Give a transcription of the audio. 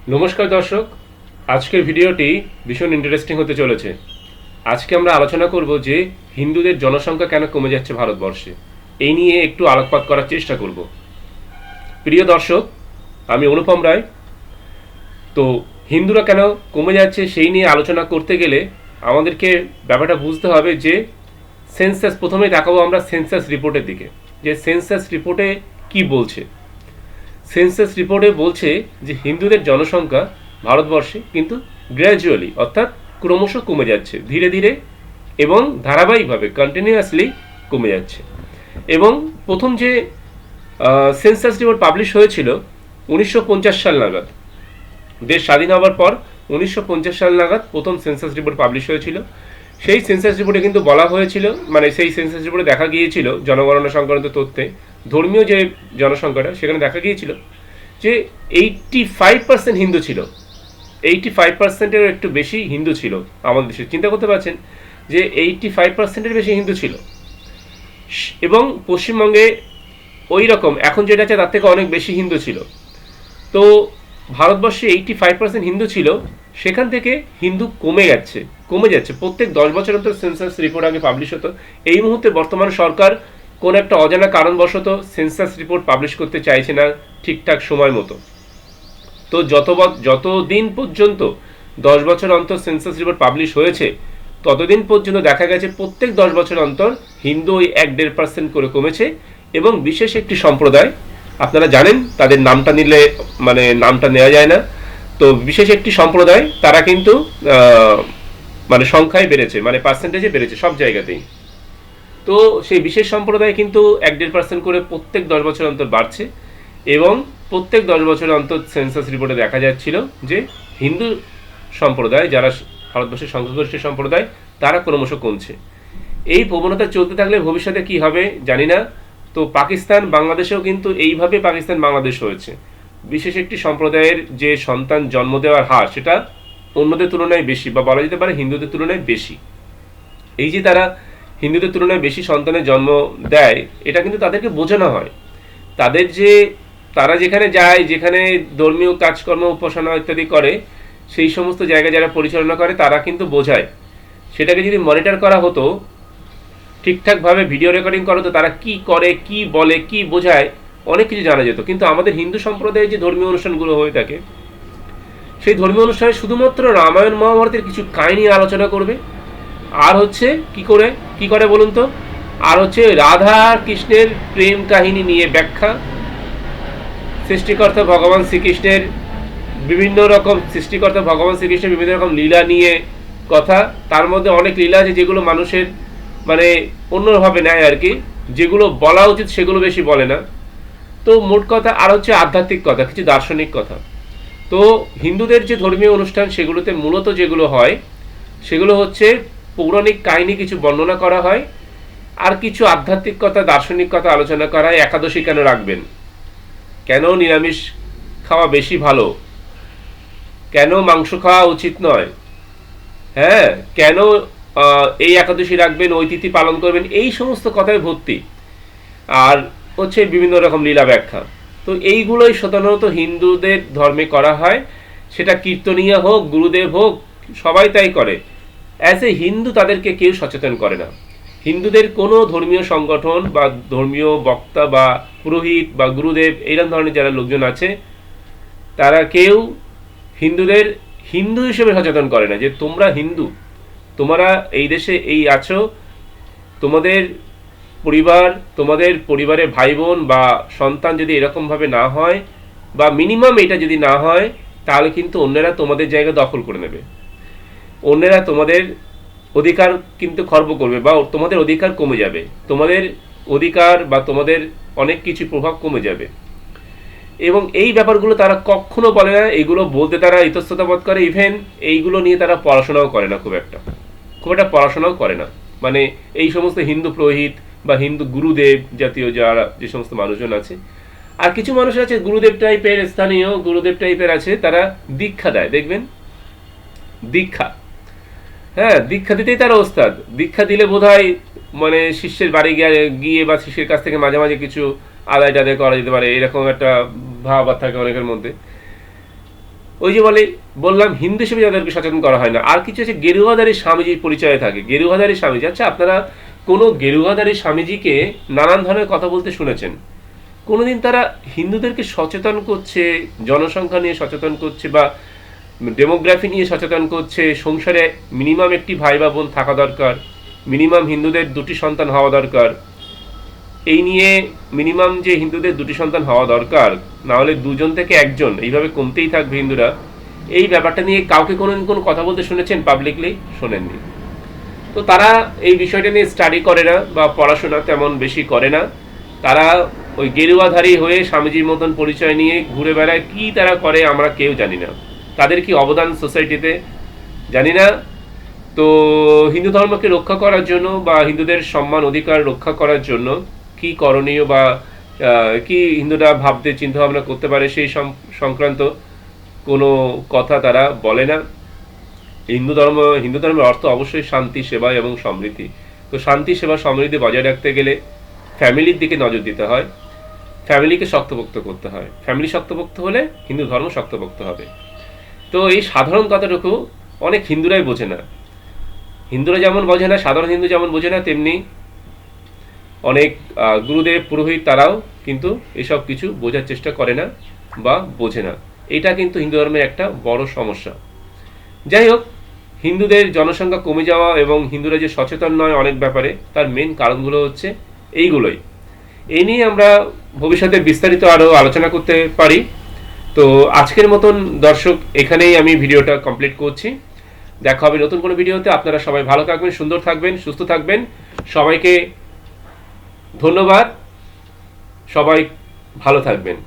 নমস্কার দর্শক, আজকের ভিডিওটি ভীষণ ইন্টারেস্টিং হতে চলেছে। আজকে আমরা আলোচনা করব যে হিন্দুদের জনসংখ্যা কেন কমে যাচ্ছে ভারতবর্ষে, এই নিয়ে একটু আলোকপাত করার চেষ্টা করব। প্রিয় দর্শক, আমি অনুপম রায়। তো হিন্দুরা কেন কমে যাচ্ছে সেই নিয়ে আলোচনা করতে গেলে আমাদেরকে ব্যাপারটা বুঝতে হবে যে সেন্সাস, প্রথমেই দেখাবো আমরা সেন্সাস রিপোর্টের দিকে, যে সেন্সাস রিপোর্টে কি বলছে। সেন্সাস রিপোর্টে বলছে যে হিন্দুদের জনসংখ্যা ভারতবর্ষে কিন্তু গ্র্যাজুয়ালি, অর্থাৎ ক্রমশ কমে যাচ্ছে, ধীরে ধীরে এবং ধারাবাহিকভাবে কন্টিনিউয়াসলি কমে যাচ্ছে। এবং প্রথম যে সেন্সাস রিপোর্ট পাবলিশ হয়েছিল 1950 সাল নাগাদ, দেশ স্বাধীন হওয়ার পর 1950 সাল নাগাদ প্রথম সেন্সাস রিপোর্ট পাবলিশ হয়েছিল। সেই সেন্সাস রিপোর্টে কিন্তু বলা হয়েছিল, মানে সেই সেন্সাস রিপোর্টে দেখা গিয়েছিল জনগণনা সংক্রান্ত তথ্যে, ধর্মীয় যে জনসংখ্যাটা সেখানে দেখা গিয়েছিল যে 85% হিন্দু ছিল। 85%-এরও একটু বেশি হিন্দু ছিল আমাদের দেশে। চিন্তা করতে পারছেন যে 85%-এর বেশি হিন্দু ছিল। এবং পশ্চিমবঙ্গে ওই রকম এখন যেটা আছে তার থেকে অনেক বেশি হিন্দু ছিল। তো ভারতবর্ষে 85% হিন্দু ছিল, সেখান থেকে হিন্দু কমে যাচ্ছে। প্রত্যেক 10 বছর অন্তর সেন্সাস রিপোর্ট আগে পাবলিশ হতো। এই মুহূর্তে বর্তমান সরকার কোন একটা অজানা কারণবশত সেন্সাস রিপোর্ট পাবলিশ করতে চাইছে না ঠিকঠাক সময় মতো। তো যতদিন পর্যন্ত 10 বছর অন্তর সেন্সাস রিপোর্ট পাবলিশ হয়েছে, ততদিন পর্যন্ত দেখা গেছে প্রত্যেক 10 বছর অন্তর হিন্দু ওই 1-1.5% করে কমেছে। এবং বিশেষ একটি সম্প্রদায়, আপনারা জানেন তাদের নামটা নিলে মানে নামটা নেওয়া যায় না, তো বিশেষ একটি সম্প্রদায় তারা কিন্তু মানে সংখ্যায় বেড়েছে, মানে পার্সেন্টেজে বেড়েছে সব জায়গাতেই। তো সেই বিশেষ সম্প্রদায় কিন্তু 1-1.5% করে প্রত্যেক 10 বছর অন্তর বাড়ছে। এবং প্রত্যেক 10 বছর অন্তর সেন্সাস রিপোর্টে দেখা যাচ্ছিল যে হিন্দু সম্প্রদায়, যারা ভারতবর্ষের সংখ্যাগরিষ্ঠ সম্প্রদায়, তারা ক্রমশ কমছে। এই প্রবণতা চলতে থাকলে ভবিষ্যতে কি হবে জানি না। তো পাকিস্তান বাংলাদেশেও কিন্তু এইভাবে পাকিস্তান বাংলাদেশ হয়েছে। বিশেষ একটি সম্প্রদায়ের যে সন্তান জন্ম দেওয়ার হার, সেটা অন্যদের তুলনায় বেশি, বা বলা যেতে পারে হিন্দুদের তুলনায় বেশি। এই যে তারা হিন্দুদের তুলনায় বেশি সন্তানের জন্ম দেয়, এটা কিন্তু তাদেরকে বোঝানো হয়। তাদের যে তারা যেখানে যায়, যেখানে ধর্মীয় কাজকর্ম উপাসনা ইত্যাদি করে, সেই সমস্ত জায়গা যারা পরিচালনা করে তারা কিন্তু বোঝায়। সেটাকে যদি মনিটর করা হতো, ঠিকঠাকভাবে ভিডিও রেকর্ডিং করা হতো, তারা কি করে, কি বলে, কি বোঝায়, অনেক কিছু জানা যেত। কিন্তু আমাদের হিন্দু সম্প্রদায়ে যে ধর্মীয় অনুষ্ঠানগুলো হয়ে থাকে, সেই ধর্মীয় অনুষ্ঠানে শুধুমাত্র রামায়ণ মহাভারতের কিছু কাহিনী আলোচনা করবে। আর হচ্ছে কি করে বলুন তো, আর হচ্ছে রাধা কৃষ্ণের প্রেম কাহিনী নিয়ে ব্যাখ্যা, সৃষ্টিকর্তা ভগবান শ্রীকৃষ্ণের বিভিন্ন রকম লীলা নিয়ে কথা। তার মধ্যে অনেক লীলা আছে যেগুলো মানুষের মানে অন্যভাবে নেয় আর কি, যেগুলো বলা উচিত সেগুলো বেশি বলে না। তো মোট কথা, আর হচ্ছে আধ্যাত্মিক কথা, কিছু দার্শনিক কথা। তো হিন্দুদের যে ধর্মীয় অনুষ্ঠান, সেগুলোতে মূলত যেগুলো হয় সেগুলো হচ্ছে পৌরাণিক কাহিনী কিছু বর্ণনা করা হয়, আর কিছু আধ্যাত্মিক কথা, দার্শনিক কথা আলোচনা করা হয়। একাদশী কেন রাখবেন, কেন নিরামিষ খাওয়া বেশি ভালো, কেন মাংস খাওয়া উচিত নয়, হ্যাঁ, কেন এই একাদশী রাখবেন, ওই তিথি পালন করবেন, এই সমস্ত কথায় ভর্তি। আর হচ্ছে বিভিন্ন রকম লীলা ব্যাখ্যা। তো এইগুলোই সাধারণত হিন্দুদের ধর্মে করা হয়। সেটা কীর্তনীয় হোক, গুরুদেব হোক, সবাই তাই করে। অ্যাজ এ হিন্দু তাদেরকে কেউ সচেতন করে না। হিন্দুদের কোনো ধর্মীয় সংগঠন বা ধর্মীয় বক্তা বা পুরোহিত বা গুরুদেব, এইরকম ধরনের যারা লোকজন আছে, তারা কেউ হিন্দুদের হিন্দু হিসেবে সচেতন করে না যে তোমরা হিন্দু, তোমরা এই দেশে এই আছো, তোমাদের তোমাদের পরিবারের ভাই বোন বা সন্তান যদি এরকমভাবে না হয়, বা মিনিমাম এটা যদি না হয়, তাহলে কিন্তু অন্যেরা তোমাদের জায়গা দখল করে নেবে। অন্যেরা তোমাদের অধিকার কিন্তু খর্ব করবে, বা তোমাদের অধিকার কমে যাবে, তোমাদের অধিকার বা তোমাদের অনেক কিছু প্রভাব কমে যাবে। এবং এই ব্যাপারগুলো তারা কখনো বলে না, এগুলো বলতে তারা ইতস্ততা বোধ করে। ইভেন এইগুলো নিয়ে তারা পড়াশোনাও করে না, খুব একটা পড়াশোনাও করে না। মানে এই সমস্ত হিন্দু পুরোহিত বা হিন্দু গুরুদেব জাতীয় যারা যে সমস্ত মানুষজন আছে, আর কিছু মানুষ আছে গুরুদেব টাইপের, স্থানীয় গুরুদেব টাইপের আছে, তারা দীক্ষা দেয়, দেখবেন দীক্ষা, হ্যাঁ, দীক্ষা দিতেই তারা ওস্তাদ। দীক্ষা দিলে বোধহয় মানে শিষ্যের বাড়ি গিয়ে বা শিষ্যের কাছ থেকে মাঝে মাঝে কিছু আদায় টাদায় করা যেতে পারে, এরকম একটা ভাব থাকে অনেকের মধ্যে। ওই যে বললাম হিন্দু হিসেবে যাদেরকে সচেতন করা হয় না, আর কিছু আছে গেরুয়াদারি স্বামীজির পরিচয়ে থাকে। গেরুয়াদারি স্বামীজি, আচ্ছা আপনারা কোনো গেরুয়াদারি স্বামীজিকে নানান ধরনের কথা বলতে শুনেছেন? কোনোদিন তারা হিন্দুদেরকে সচেতন করছে, জনসংখ্যা নিয়ে সচেতন করছে বা ডেমোগ্রাফি নিয়ে সচেতন করছে, সংসারে মিনিমাম একটি ভাই বা বোন থাকা দরকার, মিনিমাম হিন্দুদের 2টি সন্তান হওয়া দরকার, এই নিয়ে মিনিমাম যে হিন্দুদের 2টি সন্তান হওয়া দরকার, না হলে 2জন থেকে 1জন এইভাবে কমতেই থাকবে হিন্দুরা, এই ব্যাপারটা নিয়ে কাউকে কোনোদিন কোনো কথা বলতে শুনেছেন পাবলিকলি? শোনেননি। তো তারা এই বিষয়টা নিয়ে স্টাডি করে না বা পড়াশোনা তেমন বেশি করে না। তারা ওই গেরুয়াধারী হয়ে স্বামীজির মতন পরিচয় নিয়ে ঘুরে বেড়ায়। কি তারা করে আমরা কেউ জানি না, তাদের কি অবদান সোসাইটিতে জানি না। তো হিন্দু ধর্মকে রক্ষা করার জন্য বা হিন্দুদের সম্মান অধিকার রক্ষা করার জন্য কি করণীয় বা কি হিন্দুরা ভাবতে চিন্তা ভাবনা করতে পারে সেই সংক্রান্ত কোনো কথা তারা বলে না। হিন্দু ধর্মের অর্থ অবশ্যই শান্তি, সেবা এবং সমৃদ্ধি। তো শান্তি, সেবা, সমৃদ্ধি বজায় রাখতে গেলে ফ্যামিলির দিকে নজর দিতে হয়, ফ্যামিলিকে শক্তপোক্ত করতে হয়। ফ্যামিলি শক্তপোক্ত হলে হিন্দু ধর্ম শক্তপোক্ত হবে। তো এই সাধারণ কথাটুকু অনেক হিন্দুরাই বোঝে না। হিন্দুরা যেমন বোঝে না, সাধারণ হিন্দু যেমন বোঝে না, তেমনি অনেক গুরুদেব পুরোহিত তারাও কিন্তু এসব কিছু বোঝার চেষ্টা করে না বা বোঝে না। এটা কিন্তু হিন্দু ধর্মের একটা বড় সমস্যা। যাই হোক, হিন্দুদের জনসংখ্যা কমে যাওয়া এবং হিন্দুরা যে সচেতন নয় অনেক ব্যাপারে, তার মেন কারণগুলো হচ্ছে এইগুলোই। এই নিয়ে আমরা ভবিষ্যতে বিস্তারিত আরও আলোচনা করতে পারি। তো আজকের মতন দর্শক এখানেই আমি ভিডিওটা কমপ্লিট করছি। দেখা হবে নতুন কোনো ভিডিওতে। আপনারা সবাই ভালো থাকবেন, সুন্দর থাকবেন, সুস্থ থাকবেন। সবাইকে ধন্যবাদ। সবাই ভালো থাকবেন।